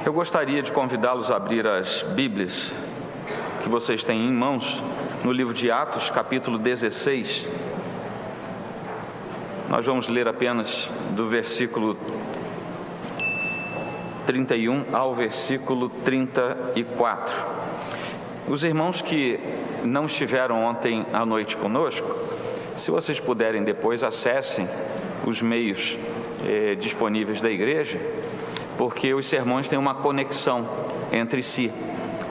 Eu gostaria de convidá-los a abrir as Bíblias que vocês têm em mãos no livro de Atos, capítulo 16. Nós vamos ler apenas do versículo 31 ao versículo 34. Os irmãos que não estiveram ontem à noite conosco, se vocês puderem depois, acessem os meios disponíveis da igreja, porque os sermões têm uma conexão entre si,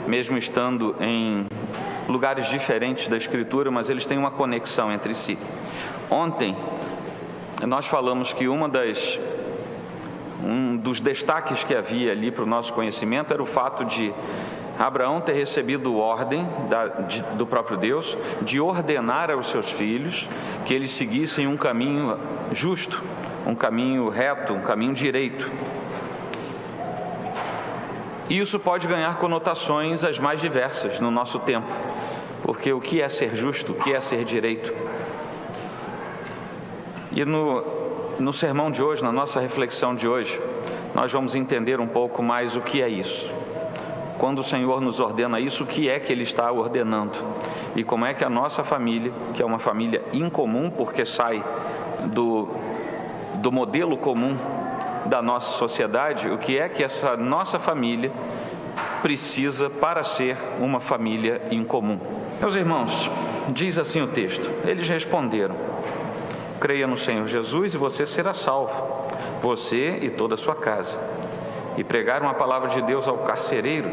mesmo estando em lugares diferentes da Escritura, mas eles têm uma conexão entre si. Ontem, nós falamos que um dos destaques que havia ali para o nosso conhecimento era o fato de Abraão ter recebido ordem do próprio Deus de ordenar aos seus filhos que eles seguissem um caminho justo, um caminho reto, um caminho direito. E isso pode ganhar conotações as mais diversas no nosso tempo, porque o que é ser justo, o que é ser direito? E no sermão de hoje, na nossa reflexão de hoje, nós vamos entender um pouco mais o que é isso. Quando o Senhor nos ordena isso, o que é que Ele está ordenando? E como é que a nossa família, que é uma família incomum, porque sai do modelo comum da nossa sociedade, o que é que essa nossa família precisa para ser uma família incomum? Meus irmãos, diz assim o texto: eles responderam: creia no Senhor Jesus e você será salvo, você e toda a sua casa. E pregaram a palavra de Deus ao carcereiro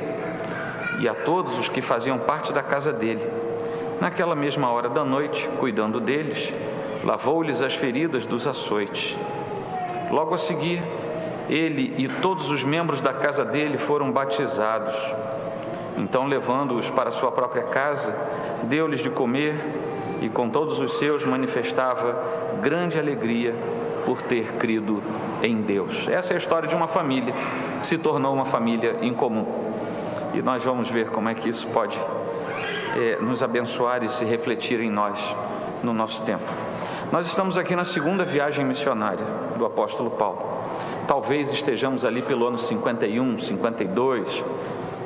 e a todos os que faziam parte da casa dele. Naquela mesma hora da noite, cuidando deles, lavou-lhes as feridas dos açoites. Logo a seguir, ele e todos os membros da casa dele foram batizados. Então, levando-os para sua própria casa, deu-lhes de comer e com todos os seus manifestava grande alegria por ter crido em Deus. Essa é a história de uma família que se tornou uma família incomum. E nós vamos ver como é que isso pode nos abençoar e se refletir em nós no nosso tempo. Nós estamos aqui na segunda viagem missionária do apóstolo Paulo. Talvez estejamos ali pelo ano 51, 52,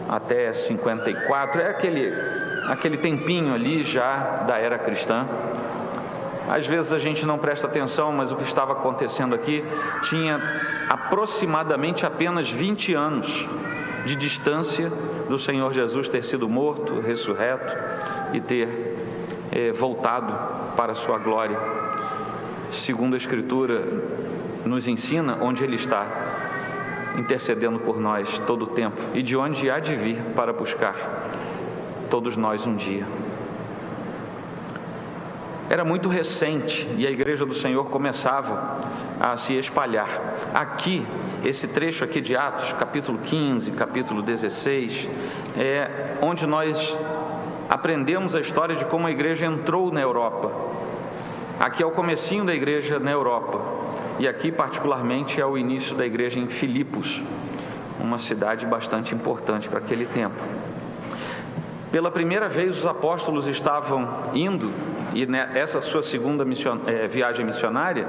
até 54. É aquele tempinho ali já da era cristã. Às vezes a gente não presta atenção, mas o que estava acontecendo aqui tinha aproximadamente apenas 20 anos de distância do Senhor Jesus ter sido morto, ressurreto e ter voltado para a sua glória. Segundo a Escritura nos ensina, onde Ele está intercedendo por nós todo o tempo e de onde há de vir para buscar todos nós um dia. Era muito recente e a igreja do Senhor começava a se espalhar. Aqui, esse trecho aqui de Atos, capítulo 15, capítulo 16, é onde nós aprendemos a história de como a igreja entrou na Europa. Aqui é o comecinho da igreja na Europa. E aqui, particularmente, é o início da igreja em Filipos, uma cidade bastante importante para aquele tempo. Pela primeira vez, os apóstolos estavam indo, e nessa sua segunda viagem missionária,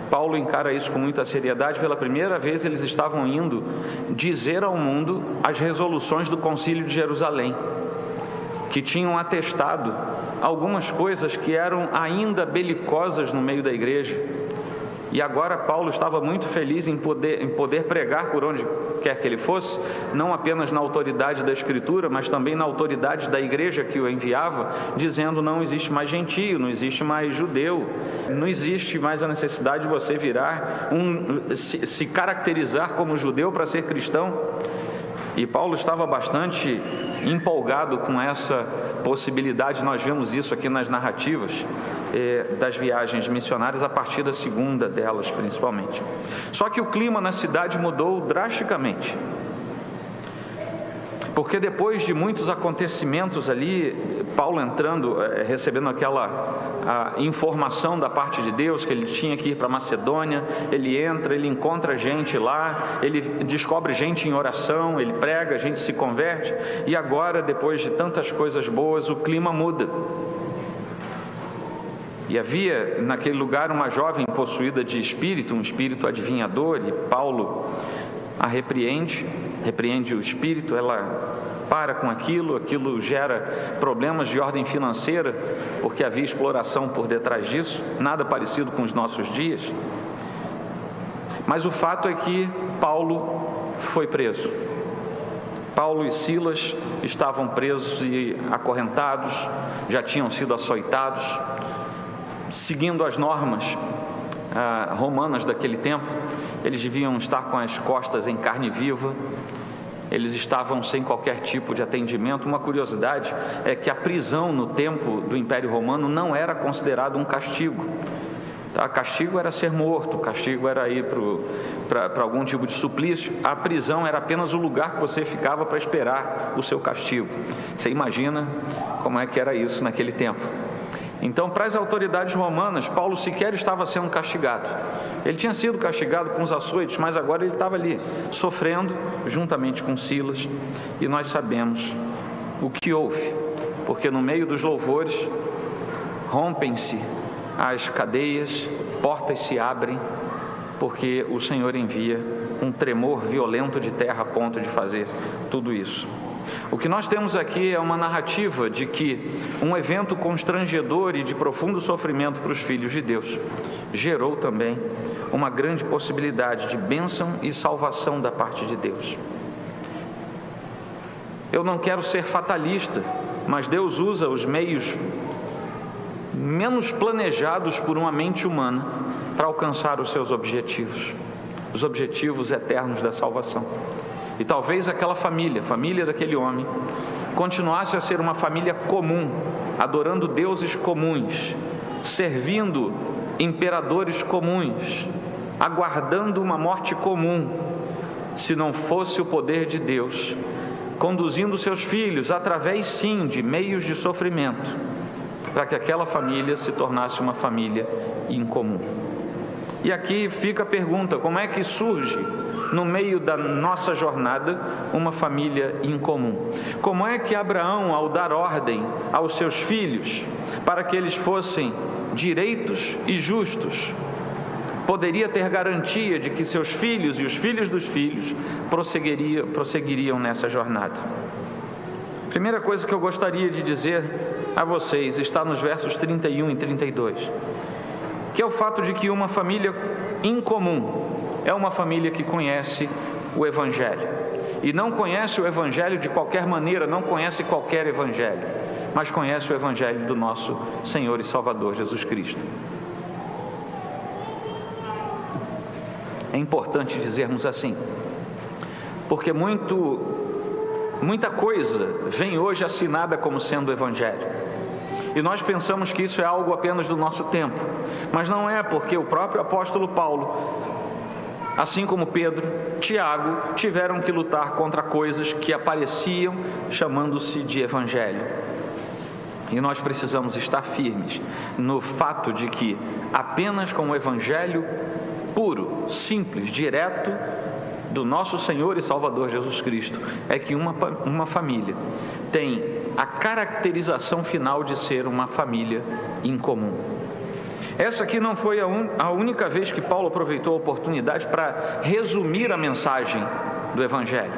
Paulo encara isso com muita seriedade. Pela primeira vez, eles estavam indo dizer ao mundo as resoluções do Concílio de Jerusalém, que tinham atestado algumas coisas que eram ainda belicosas no meio da igreja. E agora Paulo estava muito feliz em poder pregar por onde quer que ele fosse, não apenas na autoridade da Escritura, mas também na autoridade da igreja que o enviava, dizendo: não existe mais gentio, não existe mais judeu, não existe mais a necessidade de você se caracterizar como judeu para ser cristão. E Paulo estava bastante empolgado com essa possibilidade. Nós vemos isso aqui nas narrativas das viagens missionárias, a partir da segunda delas principalmente. Só que o clima na cidade mudou drasticamente, porque depois de muitos acontecimentos ali, Paulo entrando, recebendo aquela informação da parte de Deus que ele tinha que ir para Macedônia, ele entra, ele encontra gente lá, ele descobre gente em oração, ele prega, a gente se converte, e agora, depois de tantas coisas boas, o clima muda. E havia naquele lugar uma jovem possuída de espírito, um espírito adivinhador, e Paulo a repreende, repreende o espírito, ela para com aquilo gera problemas de ordem financeira, porque havia exploração por detrás disso, nada parecido com os nossos dias. Mas o fato é que Paulo foi preso. Paulo e Silas estavam presos e acorrentados, já tinham sido açoitados, seguindo as normas romanas daquele tempo. Eles deviam estar com as costas em carne viva, eles estavam sem qualquer tipo de atendimento. Uma curiosidade é que a prisão no tempo do Império Romano não era considerado um castigo. Castigo era ser morto, castigo era ir para algum tipo de suplício. A prisão era apenas o lugar que você ficava para esperar o seu castigo. Você imagina como é que era isso naquele tempo. Então, para as autoridades romanas, Paulo sequer estava sendo castigado. Ele tinha sido castigado com os açoites, mas agora ele estava ali, sofrendo juntamente com Silas. E nós sabemos o que houve, porque no meio dos louvores, rompem-se as cadeias, portas se abrem, porque o Senhor envia um tremor violento de terra a ponto de fazer tudo isso. O que nós temos aqui é uma narrativa de que um evento constrangedor e de profundo sofrimento para os filhos de Deus gerou também uma grande possibilidade de bênção e salvação da parte de Deus. Eu não quero ser fatalista, mas Deus usa os meios menos planejados por uma mente humana para alcançar os seus objetivos, os objetivos eternos da salvação. E talvez aquela família daquele homem, continuasse a ser uma família comum, adorando deuses comuns, servindo imperadores comuns, aguardando uma morte comum, se não fosse o poder de Deus, conduzindo seus filhos através, sim, de meios de sofrimento, para que aquela família se tornasse uma família incomum. E aqui fica a pergunta: como é que surge, no meio da nossa jornada, uma família incomum? Como é que Abraão, ao dar ordem aos seus filhos para que eles fossem direitos e justos, poderia ter garantia de que seus filhos e os filhos dos filhos prosseguiriam nessa jornada? Primeira coisa que eu gostaria de dizer a vocês está nos versos 31 e 32, que é o fato de que uma família incomum é uma família que conhece o Evangelho. E não conhece o Evangelho de qualquer maneira, não conhece qualquer Evangelho, mas conhece o Evangelho do nosso Senhor e Salvador Jesus Cristo. É importante dizermos assim, porque muita coisa vem hoje assinada como sendo o Evangelho. E nós pensamos que isso é algo apenas do nosso tempo, mas não é, porque o próprio apóstolo Paulo, assim como Pedro, Tiago, tiveram que lutar contra coisas que apareciam chamando-se de Evangelho. E nós precisamos estar firmes no fato de que apenas com o Evangelho puro, simples, direto do nosso Senhor e Salvador Jesus Cristo, é que uma família tem a caracterização final de ser uma família incomum. Essa aqui não foi a única vez que Paulo aproveitou a oportunidade para resumir a mensagem do Evangelho.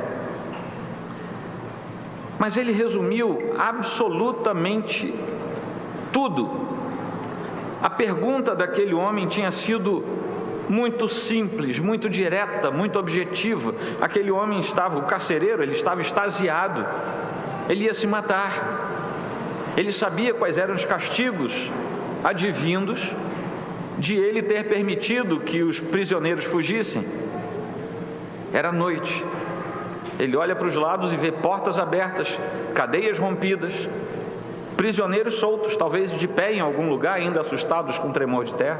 Mas ele resumiu absolutamente tudo. A pergunta daquele homem tinha sido muito simples, muito direta, muito objetiva. Aquele homem o carcereiro, ele estava extasiado. Ele ia se matar. Ele sabia quais eram os castigos advindos de ele ter permitido que os prisioneiros fugissem. Era noite. Ele olha para os lados e vê portas abertas, cadeias rompidas, prisioneiros soltos, talvez de pé em algum lugar, ainda assustados com tremor de terra.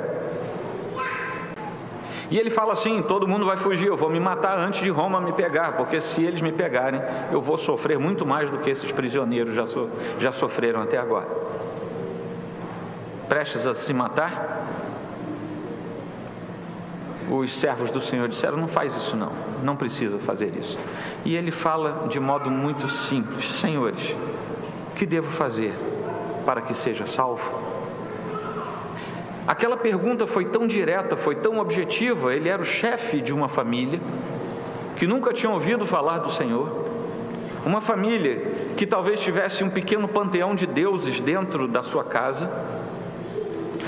E ele fala assim: todo mundo vai fugir, eu vou me matar antes de Roma me pegar, porque se eles me pegarem, eu vou sofrer muito mais do que esses prisioneiros já sofreram até agora. Prestes a se matar, os servos do Senhor disseram: não faz isso não precisa fazer isso. E ele fala de modo muito simples: senhores, o que devo fazer para que seja salvo? Aquela pergunta foi tão direta, foi tão objetiva. Ele era o chefe de uma família, que nunca tinham ouvido falar do Senhor, uma família que talvez tivesse um pequeno panteão de deuses dentro da sua casa,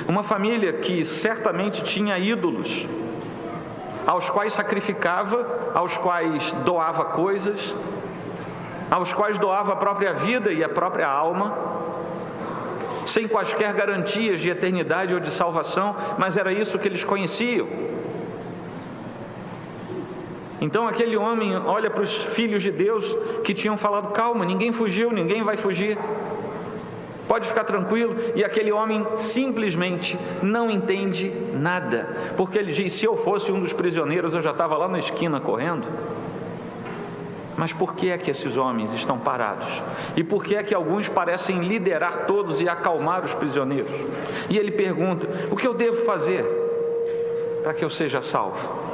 uma família que certamente tinha ídolos, aos quais sacrificava, aos quais doava coisas, aos quais doava a própria vida e a própria alma, sem quaisquer garantias de eternidade ou de salvação, mas era isso que eles conheciam. Então aquele homem olha para os filhos de Deus que tinham falado: calma, ninguém fugiu, ninguém vai fugir, pode ficar tranquilo. E aquele homem simplesmente não entende nada, porque ele diz: se eu fosse um dos prisioneiros, eu já estava lá na esquina correndo. Mas por que é que esses homens estão parados? E por que é que alguns parecem liderar todos e acalmar os prisioneiros? E ele pergunta: o que eu devo fazer para que eu seja salvo?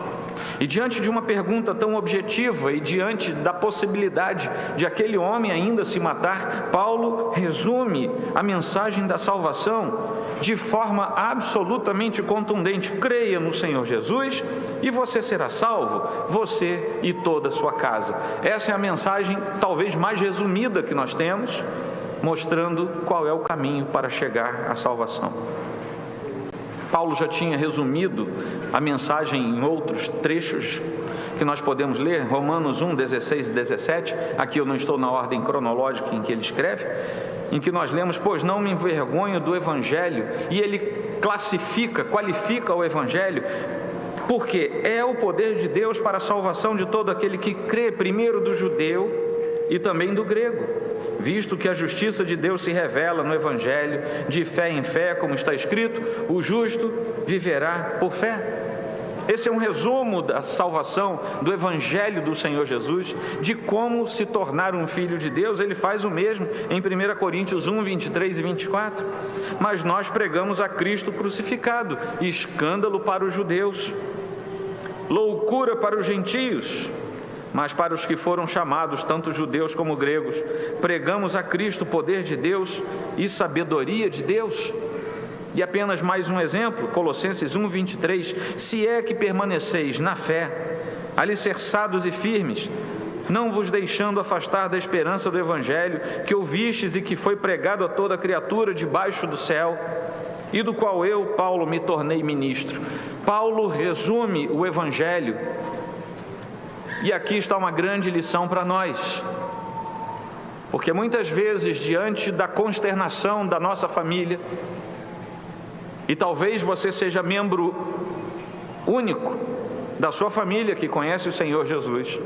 E diante de uma pergunta tão objetiva e diante da possibilidade de aquele homem ainda se matar, Paulo resume a mensagem da salvação de forma absolutamente contundente: creia no Senhor Jesus e você será salvo, você e toda a sua casa. Essa é a mensagem talvez mais resumida que nós temos, mostrando qual é o caminho para chegar à salvação. Paulo já tinha resumido a mensagem em outros trechos que nós podemos ler, Romanos 1, 16 e 17, aqui eu não estou na ordem cronológica em que ele escreve, em que nós lemos: pois não me envergonho do Evangelho, e ele qualifica o Evangelho, porque é o poder de Deus para a salvação de todo aquele que crê, primeiro do judeu e também do grego, visto que a justiça de Deus se revela no Evangelho, de fé em fé, como está escrito: o justo viverá por fé. Esse é um resumo da salvação, do Evangelho do Senhor Jesus, de como se tornar um filho de Deus. Ele faz o mesmo em 1 Coríntios 1, 23 e 24. Mas nós pregamos a Cristo crucificado, escândalo para os judeus, loucura para os gentios, mas para os que foram chamados, tanto judeus como gregos, pregamos a Cristo, poder de Deus e sabedoria de Deus. E apenas mais um exemplo, Colossenses 1, 23, se é que permaneceis na fé, alicerçados e firmes, não vos deixando afastar da esperança do Evangelho, que ouvistes e que foi pregado a toda criatura debaixo do céu, e do qual eu, Paulo, me tornei ministro. Paulo resume o Evangelho, e aqui está uma grande lição para nós, porque muitas vezes, diante da consternação da nossa família, e talvez você seja membro único da sua família que conhece o Senhor Jesus,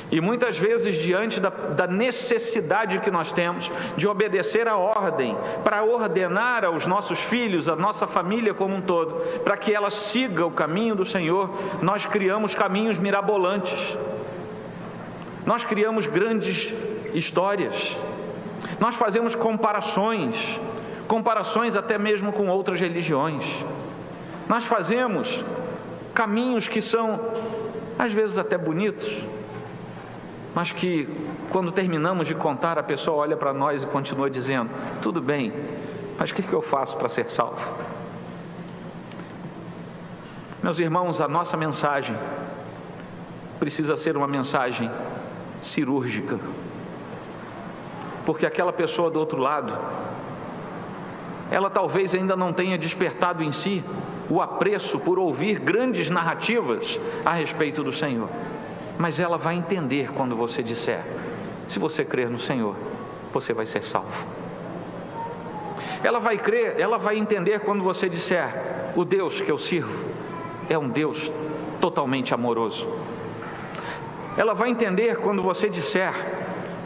e muitas vezes diante da necessidade que nós temos de obedecer a ordem, para ordenar aos nossos filhos, a nossa família como um todo, para que ela siga o caminho do Senhor, nós criamos caminhos mirabolantes, nós criamos grandes histórias, nós fazemos comparações até mesmo com outras religiões, nós fazemos caminhos que são às vezes até bonitos, mas que quando terminamos de contar, a pessoa olha para nós e continua dizendo: tudo bem, mas o que eu faço para ser salvo? Meus irmãos, a nossa mensagem precisa ser uma mensagem cirúrgica, porque aquela pessoa do outro lado, ela talvez ainda não tenha despertado em si o apreço por ouvir grandes narrativas a respeito do Senhor, mas ela vai entender quando você disser: se você crer no Senhor, você vai ser salvo. Ela vai entender quando você disser: o Deus que eu sirvo é um Deus totalmente amoroso. Ela vai entender quando você disser: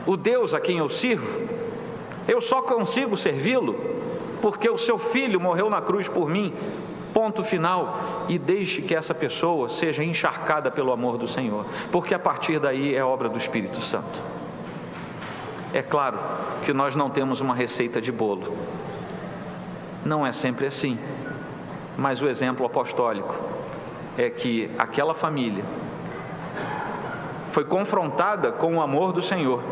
o Deus a quem eu sirvo, eu só consigo servi-lo porque o seu filho morreu na cruz por mim, ponto final. E deixe que essa pessoa seja encharcada pelo amor do Senhor, porque a partir daí é obra do Espírito Santo. É claro que nós não temos uma receita de bolo, não é sempre assim, mas o exemplo apostólico é que aquela família foi confrontada com o amor do Senhor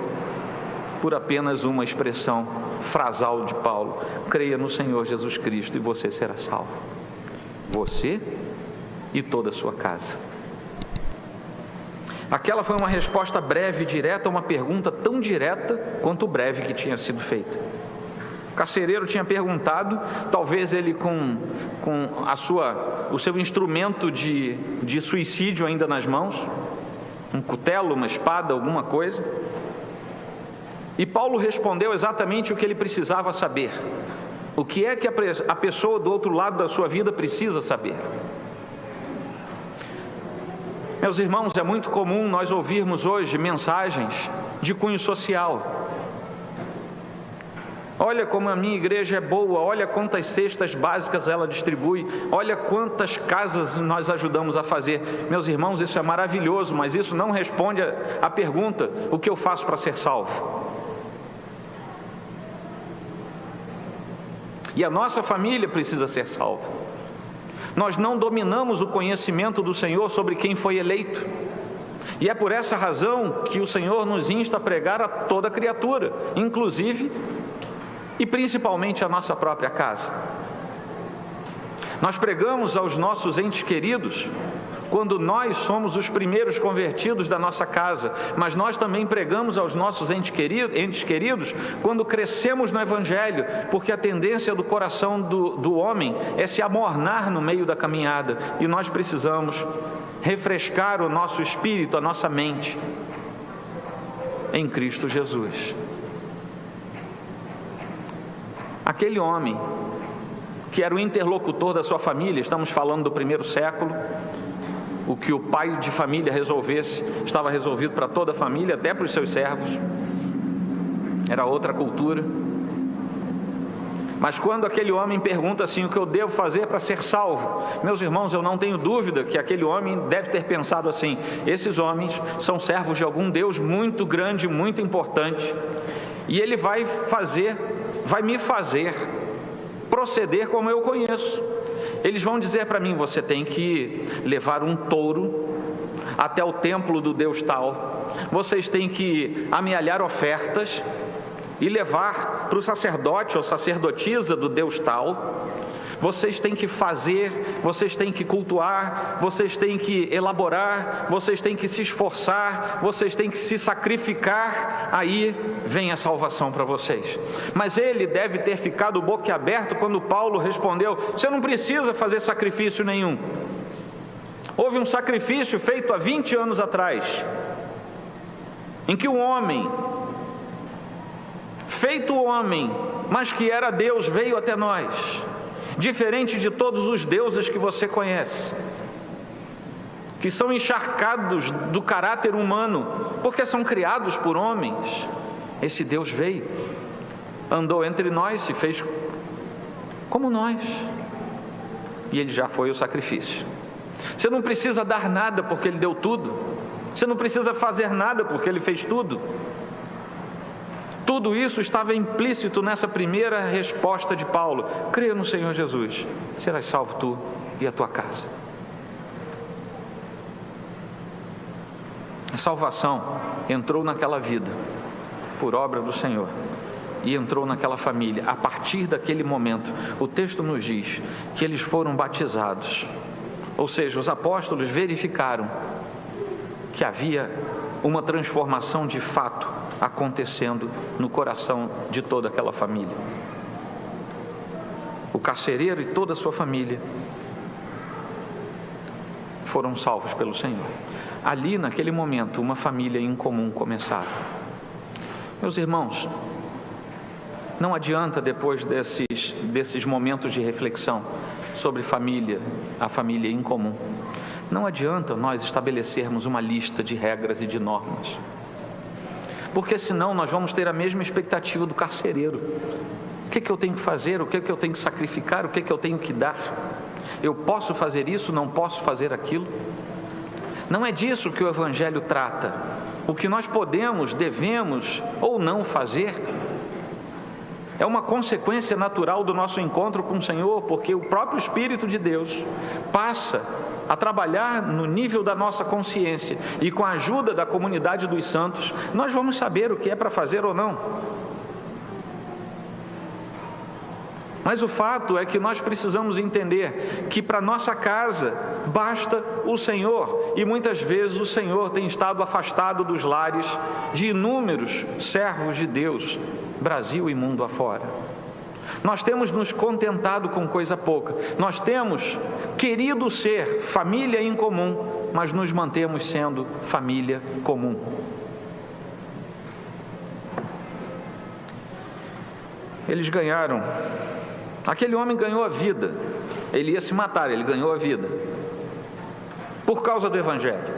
por apenas uma expressão frasal de Paulo: creia no Senhor Jesus Cristo e você será salvo, você e toda a sua casa. Aquela foi uma resposta breve e direta a uma pergunta tão direta quanto breve que tinha sido feita. O carcereiro tinha perguntado, talvez ele com o seu instrumento de suicídio ainda nas mãos, um cutelo, uma espada, alguma coisa. E Paulo respondeu exatamente o que ele precisava saber. O que é que a pessoa do outro lado da sua vida precisa saber? Meus irmãos, é muito comum nós ouvirmos hoje mensagens de cunho social. Olha como a minha igreja é boa, olha quantas cestas básicas ela distribui, olha quantas casas nós ajudamos a fazer. Meus irmãos, isso é maravilhoso, mas isso não responde à pergunta: o que eu faço para ser salvo? E a nossa família precisa ser salva. Nós não dominamos o conhecimento do Senhor sobre quem foi eleito. E é por essa razão que o Senhor nos insta a pregar a toda criatura, inclusive e principalmente a nossa própria casa. Nós pregamos aos nossos entes queridos quando nós somos os primeiros convertidos da nossa casa, mas nós também pregamos aos nossos entes queridos quando crescemos no Evangelho, porque a tendência do coração do homem é se amornar no meio da caminhada, e nós precisamos refrescar o nosso espírito, a nossa mente em Cristo Jesus. Aquele homem que era o interlocutor da sua família, estamos falando do primeiro século, o que o pai de família resolvesse estava resolvido para toda a família, até para os seus servos, era outra cultura. Mas quando aquele homem pergunta assim: o que eu devo fazer para ser salvo? Meus irmãos, eu não tenho dúvida que aquele homem deve ter pensado assim: esses homens são servos de algum Deus muito grande, muito importante, e ele vai me fazer proceder como eu conheço. Eles vão dizer para mim: você tem que levar um touro até o templo do Deus tal, vocês têm que amealhar ofertas e levar para o sacerdote ou sacerdotisa do Deus tal, vocês têm que fazer, vocês têm que cultuar, vocês têm que elaborar, vocês têm que se esforçar, vocês têm que se sacrificar, aí vem a salvação para vocês. Mas ele deve ter ficado boquiaberto quando Paulo respondeu: você não precisa fazer sacrifício nenhum. Houve um sacrifício feito há 20 anos atrás, em que um homem, feito homem, mas que era Deus, veio até nós, diferente de todos os deuses que você conhece, que são encharcados do caráter humano, porque são criados por homens. Esse Deus veio, andou entre nós, se fez como nós, e ele já foi o sacrifício. Você não precisa dar nada porque ele deu tudo, você não precisa fazer nada porque ele fez tudo. Tudo isso estava implícito nessa primeira resposta de Paulo: creia no Senhor Jesus, serás salvo tu e a tua casa. A salvação entrou naquela vida por obra do Senhor e entrou naquela família. A partir daquele momento, o texto nos diz que eles foram batizados, ou seja, os apóstolos verificaram que havia uma transformação de fato acontecendo no coração de toda aquela família. O carcereiro e toda a sua família foram salvos pelo Senhor. Ali, naquele momento, uma família em comum começava. Meus irmãos, não adianta, depois desses momentos de reflexão sobre família, a família em comum, não adianta nós estabelecermos uma lista de regras e de normas, porque senão nós vamos ter a mesma expectativa do carcereiro. O que eu tenho que fazer? O que eu tenho que sacrificar? O que eu tenho que dar? Eu posso fazer isso? Não posso fazer aquilo? Não é disso que o Evangelho trata. O que nós podemos, devemos ou não fazer é uma consequência natural do nosso encontro com o Senhor, porque o próprio Espírito de Deus passa a trabalhar no nível da nossa consciência, e com a ajuda da comunidade dos santos, nós vamos saber o que é para fazer ou não. Mas o fato é que nós precisamos entender que para nossa casa basta o Senhor, e muitas vezes o Senhor tem estado afastado dos lares de inúmeros servos de Deus, Brasil e mundo afora. Nós temos nos contentado com coisa pouca, nós temos querido ser família em comum, mas nos mantemos sendo família comum. Eles ganharam. Aquele homem ganhou a vida. Ele ia se matar, ele ganhou a vida por causa do Evangelho.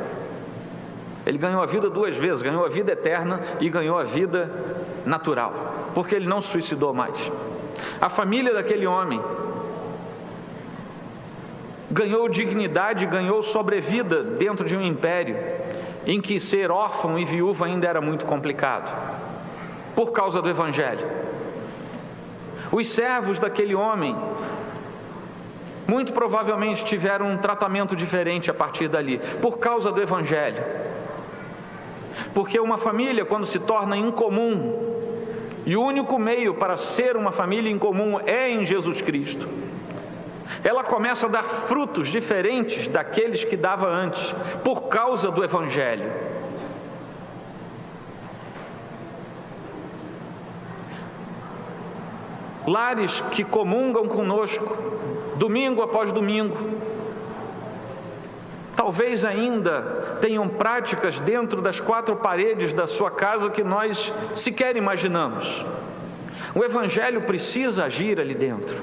Ele ganhou a vida 2 vezes, ganhou a vida eterna e ganhou a vida natural, porque ele não se suicidou mais. A família daquele homem ganhou dignidade, ganhou sobrevida dentro de um império em que ser órfão e viúva ainda era muito complicado, por causa do Evangelho. Os servos daquele homem muito provavelmente tiveram um tratamento diferente a partir dali, por causa do Evangelho. Porque uma família, quando se torna incomum, e o único meio para ser uma família incomum é em Jesus Cristo, ela começa a dar frutos diferentes daqueles que dava antes, por causa do Evangelho. Lares que comungam conosco, domingo após domingo, talvez ainda tenham práticas dentro das 4 paredes da sua casa que nós sequer imaginamos. O Evangelho precisa agir ali dentro.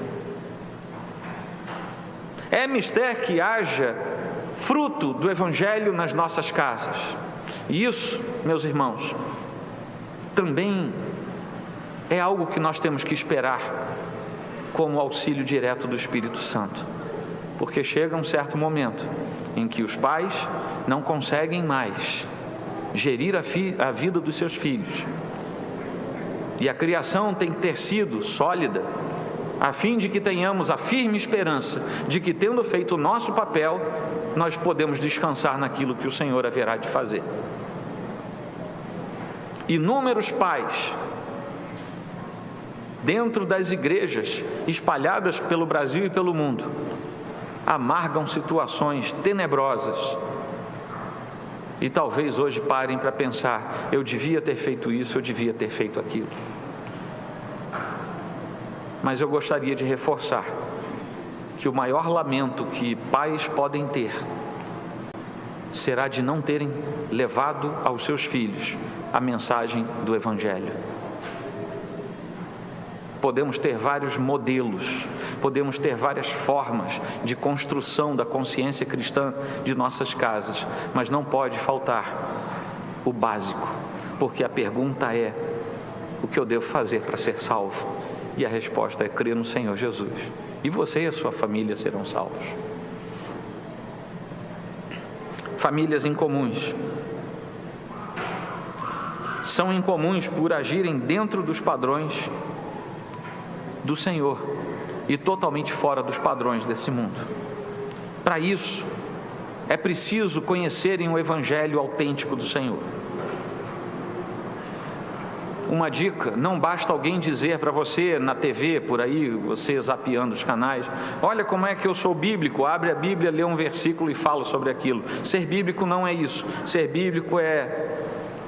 É mister que haja fruto do Evangelho nas nossas casas. E isso, meus irmãos, também é algo que nós temos que esperar como auxílio direto do Espírito Santo, porque chega um certo momento em que os pais não conseguem mais gerir a vida dos seus filhos, e a criação tem que ter sido sólida, a fim de que tenhamos a firme esperança de que, tendo feito o nosso papel, nós podemos descansar naquilo que o Senhor haverá de fazer. Inúmeros pais dentro das igrejas espalhadas pelo Brasil e pelo mundo amargam situações tenebrosas, e talvez hoje parem para pensar: eu devia ter feito isso, eu devia ter feito aquilo. Mas eu gostaria de reforçar que o maior lamento que pais podem ter será de não terem levado aos seus filhos a mensagem do Evangelho. Podemos ter vários modelos, podemos ter várias formas de construção da consciência cristã de nossas casas, mas não pode faltar o básico, porque a pergunta é: o que eu devo fazer para ser salvo? E a resposta é crer no Senhor Jesus, e você e a sua família serão salvos. Famílias incomuns são incomuns por agirem dentro dos padrões do Senhor e totalmente fora dos padrões desse mundo. Para isso, é preciso conhecerem o Evangelho autêntico do Senhor. Uma dica: não basta alguém dizer para você na TV, por aí, você zapeando os canais: olha como é que eu sou bíblico, abre a Bíblia, lê um versículo e fala sobre aquilo. Ser bíblico não é isso. Ser bíblico é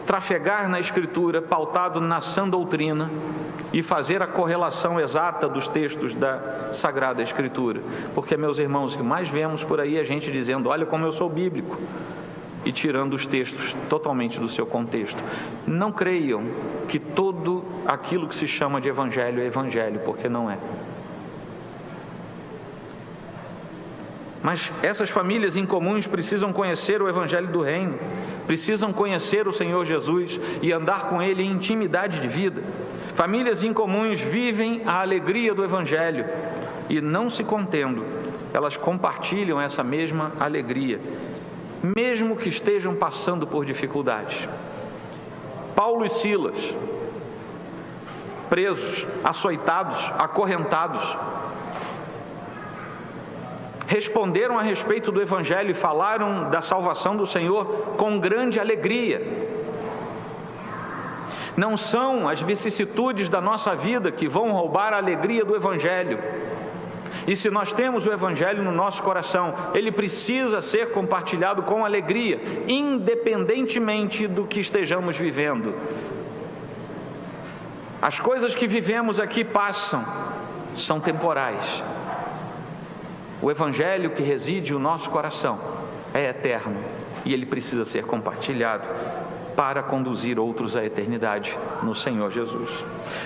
trafegar na Escritura, pautado na sã doutrina, e fazer a correlação exata dos textos da Sagrada Escritura. Porque, meus irmãos, o que mais vemos por aí é gente dizendo: olha como eu sou bíblico, e tirando os textos totalmente do seu contexto. Não creiam que tudo aquilo que se chama de Evangelho é Evangelho, porque não é. Mas essas famílias incomuns precisam conhecer o Evangelho do Reino, precisam conhecer o Senhor Jesus e andar com Ele em intimidade de vida. Famílias incomuns vivem a alegria do Evangelho e, não se contendo, elas compartilham essa mesma alegria, mesmo que estejam passando por dificuldades. Paulo e Silas, presos, açoitados, acorrentados, responderam a respeito do Evangelho e falaram da salvação do Senhor com grande alegria. Não são as vicissitudes da nossa vida que vão roubar a alegria do Evangelho. E se nós temos o Evangelho no nosso coração, ele precisa ser compartilhado com alegria, independentemente do que estejamos vivendo. As coisas que vivemos aqui passam, são temporais. O Evangelho que reside no nosso coração é eterno e ele precisa ser compartilhado para conduzir outros à eternidade no Senhor Jesus.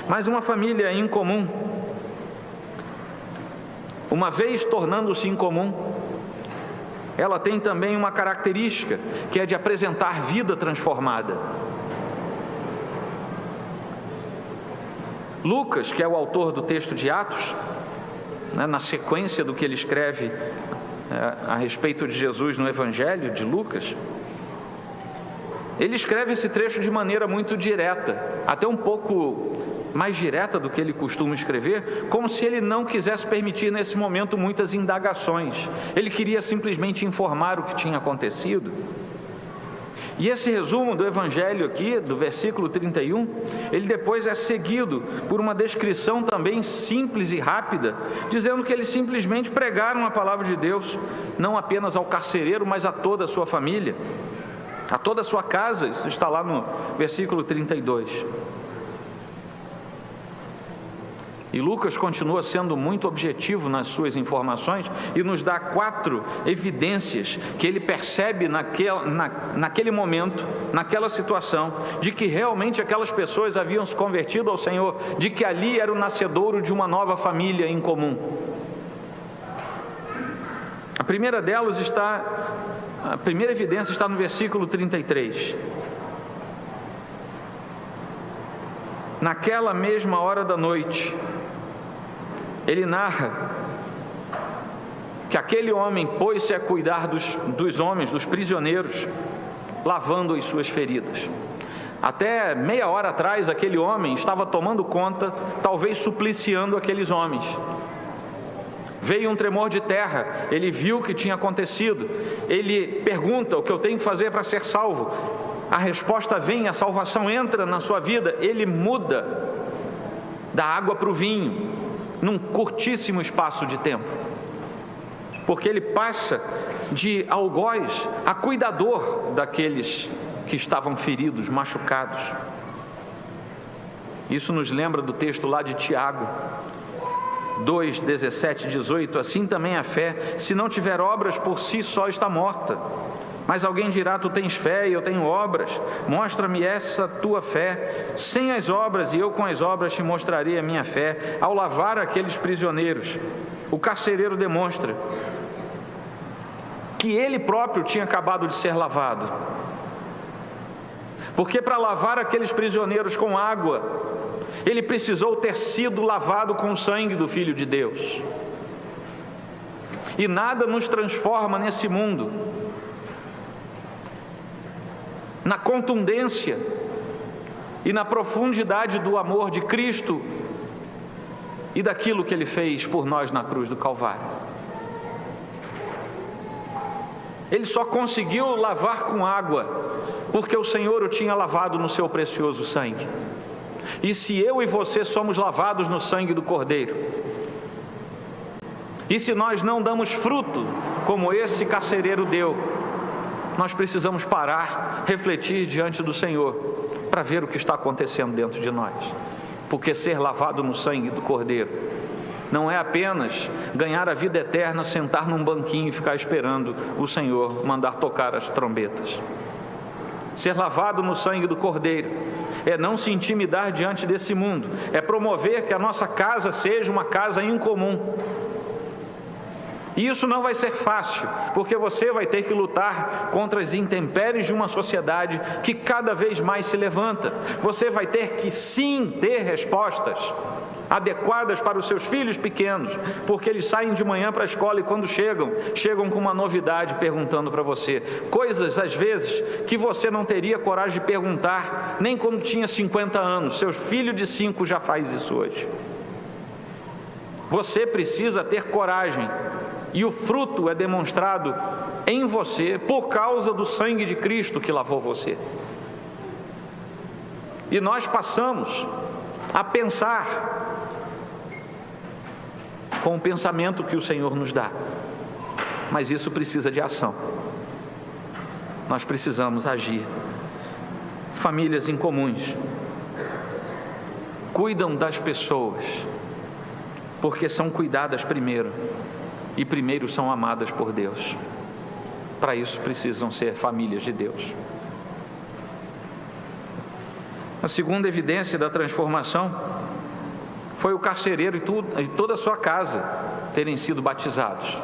Mas uma família incomum, uma vez tornando-se incomum, ela tem também uma característica, que é de apresentar vida transformada. Lucas, que é o autor do texto de Atos, na sequência do que ele escreve a respeito de Jesus no Evangelho de Lucas, ele escreve esse trecho de maneira muito direta, até um pouco mais direta do que ele costuma escrever, como se ele não quisesse permitir nesse momento muitas indagações. Ele queria simplesmente informar o que tinha acontecido. E esse resumo do Evangelho aqui, do versículo 31, ele depois é seguido por uma descrição também simples e rápida, dizendo que eles simplesmente pregaram a palavra de Deus, não apenas ao carcereiro, mas a toda a sua família, a toda a sua casa. Isso está lá no versículo 32. E Lucas continua sendo muito objetivo nas suas informações e nos dá 4 evidências que ele percebe naquele momento, naquela situação, de que realmente aquelas pessoas haviam se convertido ao Senhor, de que ali era o nascedouro de uma nova família em comum. A primeira evidência está no versículo 33. Naquela mesma hora da noite, ele narra que aquele homem pôs-se a cuidar dos homens, dos prisioneiros, lavando as suas feridas. Até meia hora atrás, aquele homem estava tomando conta, talvez supliciando aqueles homens. Veio um tremor de terra, ele viu o que tinha acontecido, ele pergunta: o que eu tenho que fazer para ser salvo? A resposta vem, a salvação entra na sua vida, ele muda da água para o vinho, num curtíssimo espaço de tempo, porque ele passa de algoz a cuidador daqueles que estavam feridos, machucados. Isso nos lembra do texto lá de Tiago 2, 17, 18, assim também a fé, se não tiver obras, por si só está morta. Mas alguém dirá: tu tens fé e eu tenho obras, mostra-me essa tua fé sem as obras, e eu com as obras te mostrarei a minha fé. Ao lavar aqueles prisioneiros, o carcereiro demonstra que ele próprio tinha acabado de ser lavado, porque para lavar aqueles prisioneiros com água, ele precisou ter sido lavado com o sangue do Filho de Deus. E nada nos transforma nesse mundo na contundência e na profundidade do amor de Cristo e daquilo que Ele fez por nós na cruz do Calvário. Ele só conseguiu lavar com água porque o Senhor o tinha lavado no seu precioso sangue. E se eu e você somos lavados no sangue do Cordeiro, e se nós não damos fruto como esse carcereiro deu, nós precisamos parar, refletir diante do Senhor, para ver o que está acontecendo dentro de nós. Porque ser lavado no sangue do Cordeiro não é apenas ganhar a vida eterna, sentar num banquinho e ficar esperando o Senhor mandar tocar as trombetas. Ser lavado no sangue do Cordeiro é não se intimidar diante desse mundo, é promover que a nossa casa seja uma casa incomum. E isso não vai ser fácil, porque você vai ter que lutar contra as intempéries de uma sociedade que cada vez mais se levanta. Você vai ter que sim ter respostas adequadas para os seus filhos pequenos, porque eles saem de manhã para a escola e quando chegam com uma novidade perguntando para você, coisas às vezes que você não teria coragem de perguntar nem quando tinha 50 anos, seu filho de 5 já faz isso hoje. Você precisa ter coragem, e o fruto é demonstrado em você por causa do sangue de Cristo que lavou você. E nós passamos a pensar com o pensamento que o Senhor nos dá. Mas isso precisa de ação. Nós precisamos agir. Famílias incomuns cuidam das pessoas, porque são cuidadas primeiro, e primeiro são amadas por Deus. Para isso precisam ser famílias de Deus. A segunda evidência da transformação foi o carcereiro e toda a sua casa terem sido batizados.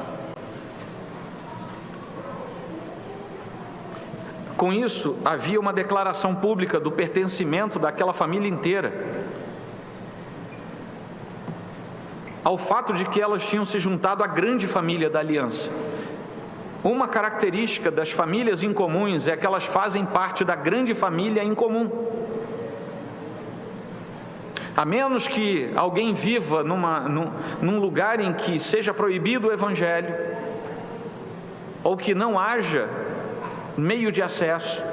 Com isso, havia uma declaração pública do pertencimento daquela família inteira ao fato de que elas tinham se juntado à grande família da aliança. Uma característica das famílias incomuns é que elas fazem parte da grande família em comum. A menos que alguém viva num lugar em que seja proibido o Evangelho, ou que não haja meio de acesso,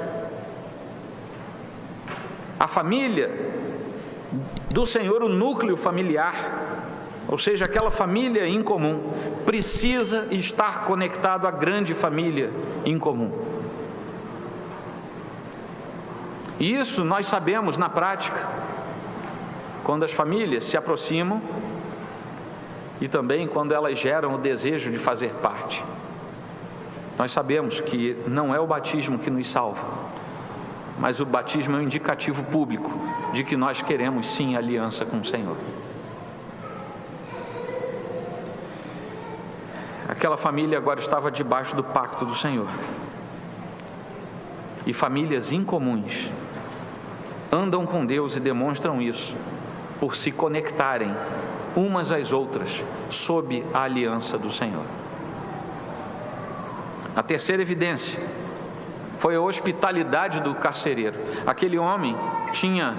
a família do Senhor, o núcleo familiar, ou seja, aquela família em comum, precisa estar conectado à grande família em comum. E isso nós sabemos na prática, quando as famílias se aproximam e também quando elas geram o desejo de fazer parte. Nós sabemos que não é o batismo que nos salva, mas o batismo é um indicativo público de que nós queremos sim aliança com o Senhor. Aquela família agora estava debaixo do pacto do Senhor. E famílias incomuns andam com Deus e demonstram isso por se conectarem umas às outras sob a aliança do Senhor. A terceira evidência foi a hospitalidade do carcereiro. Aquele homem tinha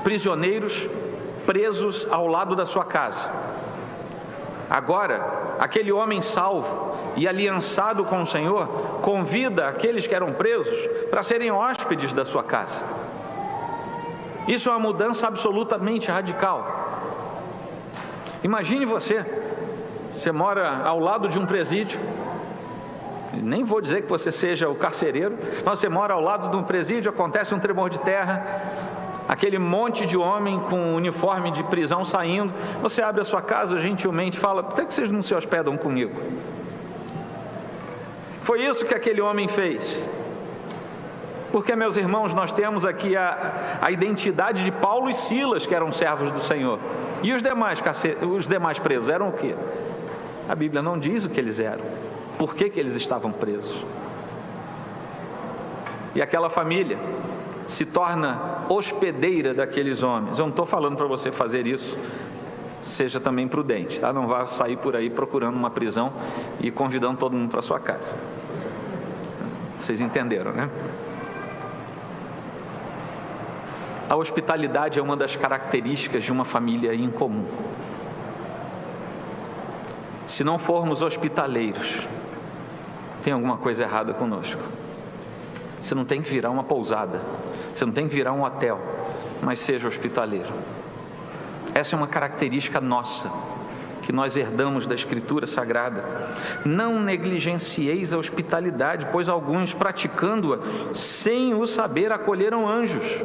prisioneiros presos ao lado da sua casa. Agora, aquele homem salvo e aliançado com o Senhor convida aqueles que eram presos para serem hóspedes da sua casa. Isso é uma mudança absolutamente radical. Imagine você mora ao lado de um presídio, nem vou dizer que você seja o carcereiro, mas você mora ao lado de um presídio, acontece um tremor de terra, aquele monte de homem com uniforme de prisão saindo, você abre a sua casa gentilmente e fala: por que vocês não se hospedam comigo? Foi isso que aquele homem fez. Porque, meus irmãos, nós temos aqui a identidade de Paulo e Silas, que eram servos do Senhor. E os demais presos eram o quê? A Bíblia não diz o que eles eram. Por que eles estavam presos? E aquela família se torna hospedeira daqueles homens. Eu não estou falando para você fazer isso. Seja também prudente, tá? Não vá sair por aí procurando uma prisão e convidando todo mundo para sua casa. Vocês entenderam, né? A hospitalidade é uma das características de uma família incomum. Se não formos hospitaleiros, tem alguma coisa errada conosco. Você não tem que virar uma pousada, você não tem que virar um hotel, mas seja hospitaleiro. Essa é uma característica nossa, que nós herdamos da Escritura Sagrada. Não negligencieis a hospitalidade, pois alguns, praticando-a sem o saber, acolheram anjos.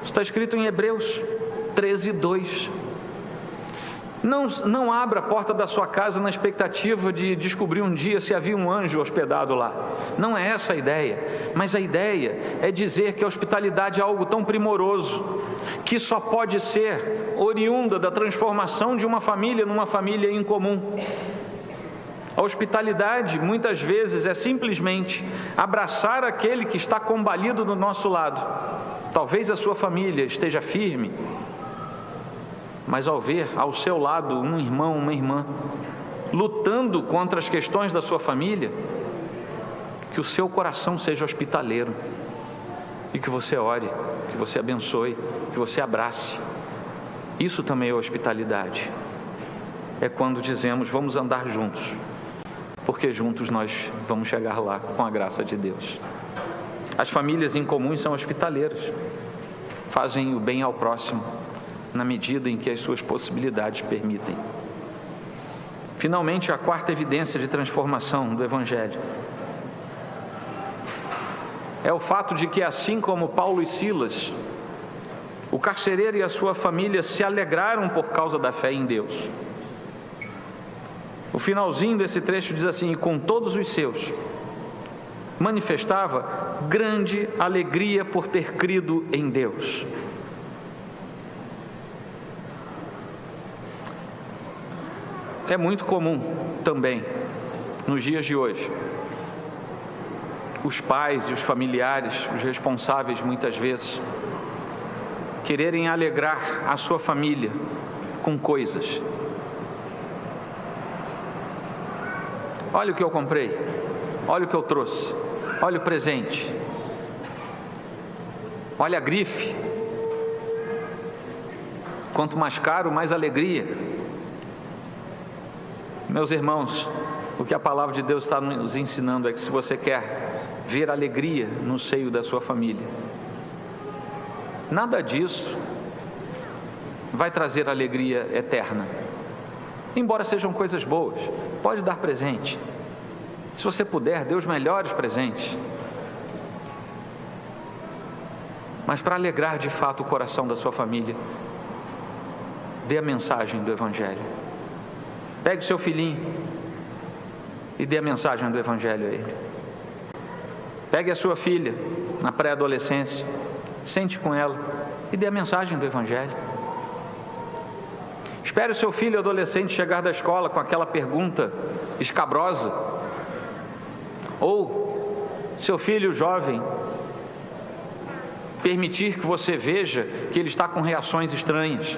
Está escrito em Hebreus 13:2. Não abra a porta da sua casa na expectativa de descobrir um dia se havia um anjo hospedado lá. Não é essa a ideia, mas a ideia é dizer que a hospitalidade é algo tão primoroso, que só pode ser oriunda da transformação de uma família numa família incomum. A hospitalidade, muitas vezes, é simplesmente abraçar aquele que está combalido do nosso lado. Talvez a sua família esteja firme, mas ao ver ao seu lado um irmão, uma irmã, lutando contra as questões da sua família, que o seu coração seja hospitaleiro e que você ore, que você abençoe, que você abrace. Isso também é hospitalidade. É quando dizemos: vamos andar juntos, porque juntos nós vamos chegar lá com a graça de Deus. As famílias incomuns são hospitaleiras. fazem o bem ao próximo, na medida em que as suas possibilidades permitem. Finalmente, a quarta evidência de transformação do Evangelho é o fato de que, assim como Paulo e Silas, o carcereiro e a sua família se alegraram por causa da fé em Deus. O finalzinho desse trecho diz assim: e com todos os seus, manifestava grande alegria por ter crido em Deus. É muito comum também, nos dias de hoje, os pais e os familiares, os responsáveis muitas vezes, quererem alegrar a sua família com coisas. Olha o que eu comprei, olha o que eu trouxe, olha o presente, olha a grife. Quanto mais caro, mais alegria. Meus irmãos, o que a palavra de Deus está nos ensinando é que se você quer ver alegria no seio da sua família, nada disso vai trazer alegria eterna. Embora sejam coisas boas, pode dar presente. Se você puder, dê os melhores presentes. Mas para alegrar de fato o coração da sua família, dê a mensagem do Evangelho. Pegue o seu filhinho e dê a mensagem do Evangelho a ele. Pegue a sua filha na pré-adolescência, sente com ela e dê a mensagem do Evangelho. Espere o seu filho adolescente chegar da escola com aquela pergunta escabrosa, ou seu filho jovem permitir que você veja que ele está com reações estranhas.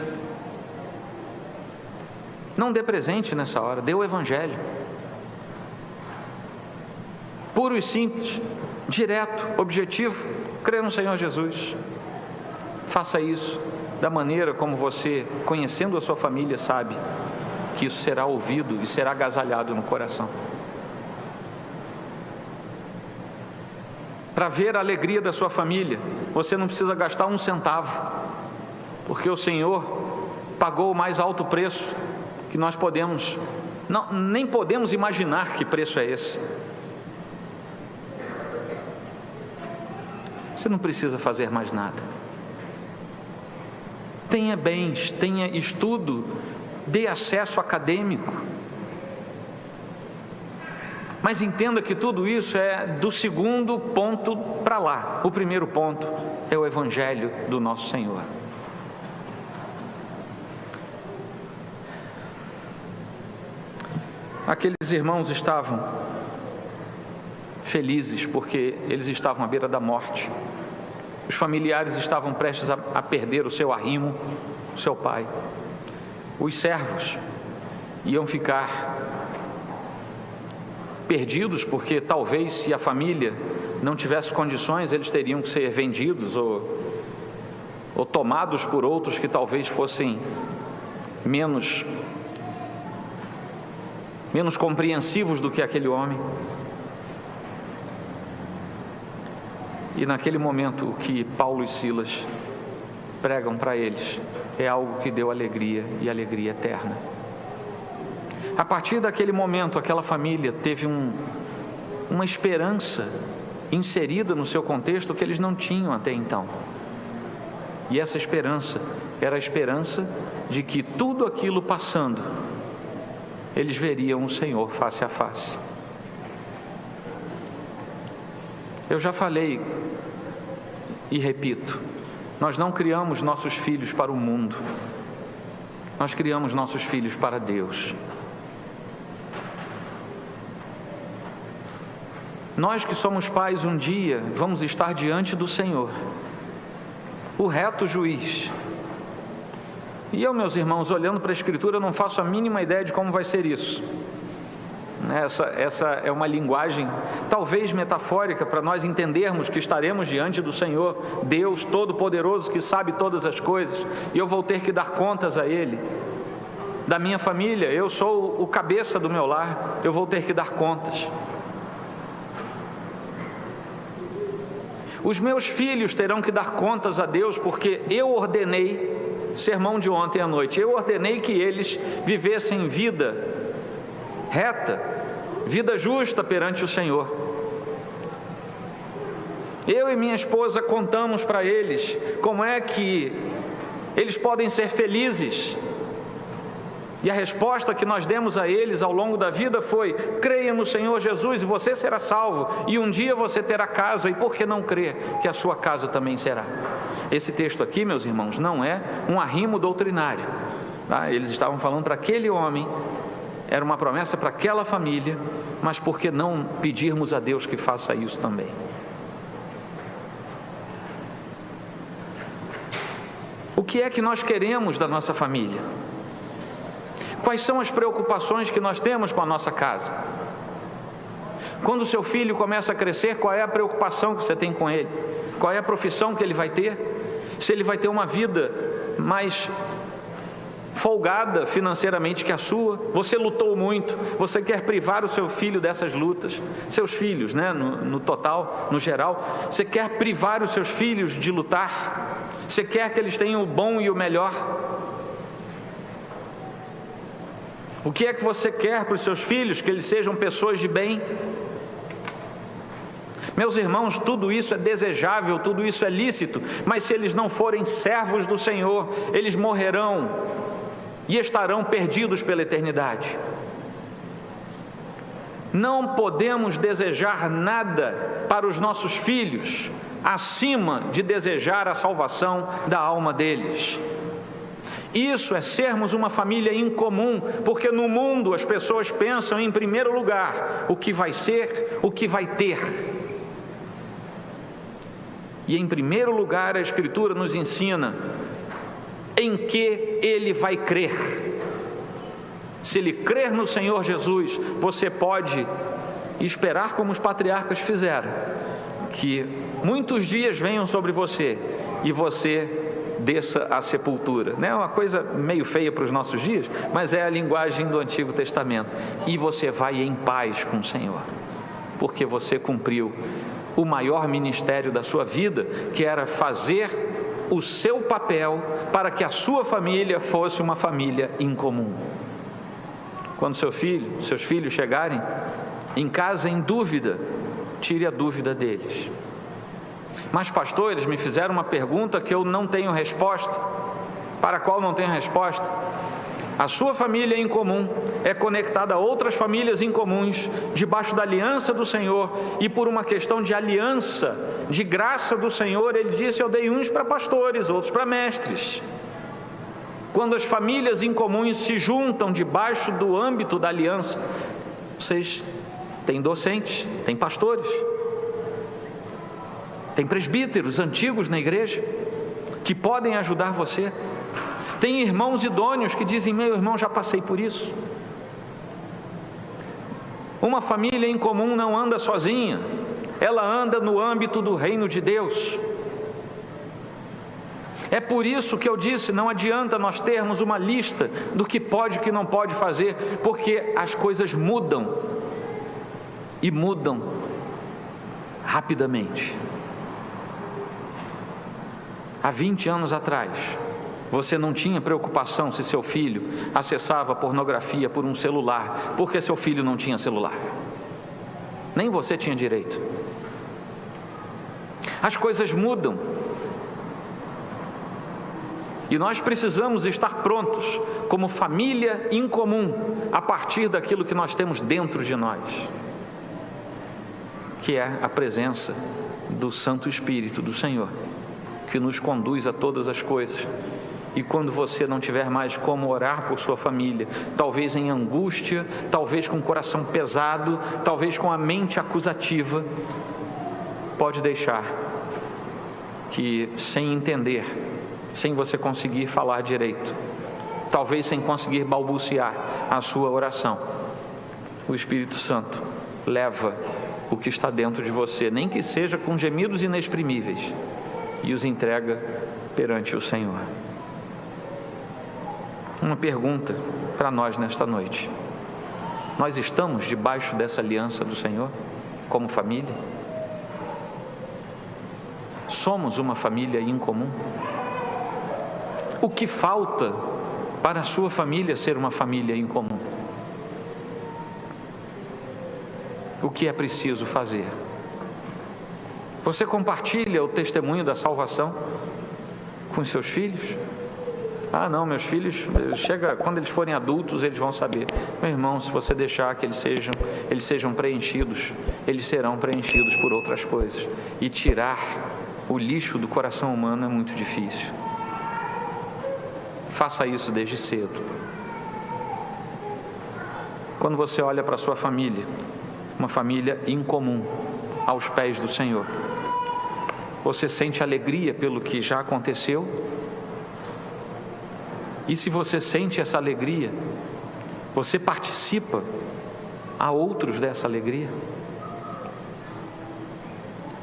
Não dê presente nessa hora, dê o Evangelho. Puro e simples, direto, objetivo, crer no Senhor Jesus. Faça isso da maneira como você, conhecendo a sua família, sabe que isso será ouvido e será agasalhado no coração. Para ver a alegria da sua família, você não precisa gastar um centavo, porque o Senhor pagou o mais alto preço que nós podemos, nem podemos imaginar que preço é esse. Você não precisa fazer mais nada. Tenha bens, tenha estudo, dê acesso acadêmico. Mas entenda que tudo isso é do segundo ponto para lá. O primeiro ponto é o Evangelho do nosso Senhor. Aqueles irmãos estavam felizes porque eles estavam à beira da morte. Os familiares estavam prestes a perder o seu arrimo, o seu pai. Os servos iam ficar perdidos porque talvez, se a família não tivesse condições, eles teriam que ser vendidos ou tomados por outros que talvez fossem menos compreensivos do que aquele homem. E naquele momento, o que Paulo e Silas pregam para eles é algo que deu alegria, e alegria eterna. A partir daquele momento, aquela família teve uma esperança inserida no seu contexto que eles não tinham até então. E essa esperança era a esperança de que tudo aquilo passando, eles veriam o Senhor face a face. Eu já falei e repito, nós não criamos nossos filhos para o mundo, nós criamos nossos filhos para Deus. Nós que somos pais, um dia vamos estar diante do Senhor, o reto juiz. E eu, meus irmãos, olhando para a Escritura, eu não faço a mínima ideia de como vai ser isso. Essa é uma linguagem talvez metafórica para nós entendermos que estaremos diante do Senhor, Deus Todo-Poderoso, que sabe todas as coisas, e eu vou ter que dar contas a Ele. Da minha família, eu sou o cabeça do meu lar, eu vou ter que dar contas. Os meus filhos terão que dar contas a Deus, porque eu ordenei, sermão de ontem à noite, eu ordenei que eles vivessem vida reta, vida justa perante o Senhor. Eu e minha esposa contamos para eles como é que eles podem ser felizes. E a resposta que nós demos a eles ao longo da vida foi: creia no Senhor Jesus e você será salvo, e um dia você terá casa, e por que não crer que a sua casa também será? Esse texto aqui, meus irmãos, não é um arrimo doutrinário, tá? Eles estavam falando para aquele homem, era uma promessa para aquela família, mas por que não pedirmos a Deus que faça isso também? O que é que nós queremos da nossa família? Quais são as preocupações que nós temos com a nossa casa? Quando o seu filho começa a crescer, qual é a preocupação que você tem com ele? Qual é a profissão que ele vai ter? Se ele vai ter uma vida mais folgada financeiramente que a sua? Você lutou muito, você quer privar o seu filho dessas lutas, seus filhos, né, no total, no geral, você quer privar os seus filhos de lutar? Você quer que eles tenham o bom e o melhor? O que é que você quer para os seus filhos? Que eles sejam pessoas de bem? Meus irmãos, tudo isso é desejável, tudo isso é lícito, mas se eles não forem servos do Senhor, eles morrerão e estarão perdidos pela eternidade. Não podemos desejar nada para os nossos filhos acima de desejar a salvação da alma deles. Isso é sermos uma família incomum, porque no mundo as pessoas pensam em primeiro lugar o que vai ser, o que vai ter. E em primeiro lugar a Escritura nos ensina em que ele vai crer. Se ele crer no Senhor Jesus, você pode esperar como os patriarcas fizeram, que muitos dias venham sobre você e você desça à sepultura. Não é uma coisa meio feia para os nossos dias, mas é a linguagem do Antigo Testamento. E você vai em paz com o Senhor, porque você cumpriu o maior ministério da sua vida, que era fazer o seu papel para que a sua família fosse uma família incomum. Quando seus filhos chegarem em casa em dúvida, tire a dúvida deles. Mas pastor, eles me fizeram uma pergunta que eu não tenho resposta. Para a qual não tenho resposta? A sua família incomum é conectada a outras famílias incomuns, debaixo da aliança do Senhor, e por uma questão de aliança, de graça do Senhor, Ele disse: eu dei uns para pastores, outros para mestres. Quando as famílias incomuns se juntam debaixo do âmbito da aliança, vocês têm docentes, têm pastores, tem presbíteros antigos na igreja que podem ajudar você. Tem irmãos idôneos que dizem: meu irmão, já passei por isso. Uma família em comum não anda sozinha, ela anda no âmbito do reino de Deus. É por isso que eu disse, não adianta nós termos uma lista do que pode e que não pode fazer, porque as coisas mudam, e mudam rapidamente. Há 20 anos atrás, você não tinha preocupação se seu filho acessava pornografia por um celular, porque seu filho não tinha celular. Nem você tinha direito. As coisas mudam. E nós precisamos estar prontos, como família incomum, a partir daquilo que nós temos dentro de nós, que é a presença do Santo Espírito do Senhor, que nos conduz a todas as coisas. E quando você não tiver mais como orar por sua família, talvez em angústia, talvez com o coração pesado, talvez com a mente acusativa, pode deixar que, sem entender, sem você conseguir falar direito, talvez sem conseguir balbuciar a sua oração, o Espírito Santo leva o que está dentro de você, nem que seja com gemidos inexprimíveis, e os entrega perante o Senhor. Uma pergunta para nós nesta noite: nós estamos debaixo dessa aliança do Senhor, como família? somos uma família incomum? O que falta para a sua família ser uma família incomum? O que é preciso fazer? Você compartilha o testemunho da salvação com os seus filhos? Ah, não, meus filhos, quando eles forem adultos, eles vão saber. Meu irmão, se você deixar que eles sejam preenchidos, eles serão preenchidos por outras coisas. E tirar o lixo do coração humano é muito difícil. Faça isso desde cedo. Quando você olha para a sua família, uma família incomum, aos pés do Senhor, você sente alegria pelo que já aconteceu? E se você sente essa alegria, você participa a outros dessa alegria?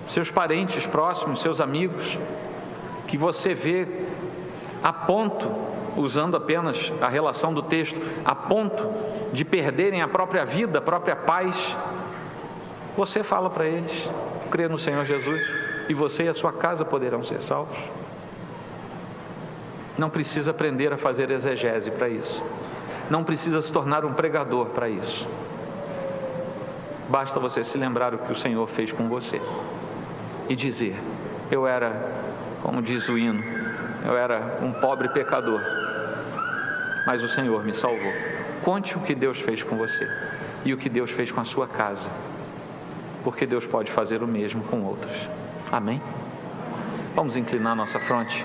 Seus parentes próximos, seus amigos, que você vê a ponto, usando apenas a relação do texto, a ponto de perderem a própria vida, a própria paz, você fala para eles: crê no Senhor Jesus e você e a sua casa poderão ser salvos. Não precisa aprender a fazer exegese para isso. Não precisa se tornar um pregador para isso. Basta você se lembrar o que o Senhor fez com você e dizer: eu era, como diz o hino, eu era um pobre pecador, mas o Senhor me salvou. Conte o que Deus fez com você e o que Deus fez com a sua casa, porque Deus pode fazer o mesmo com outros. Amém? Vamos inclinar nossa fronte.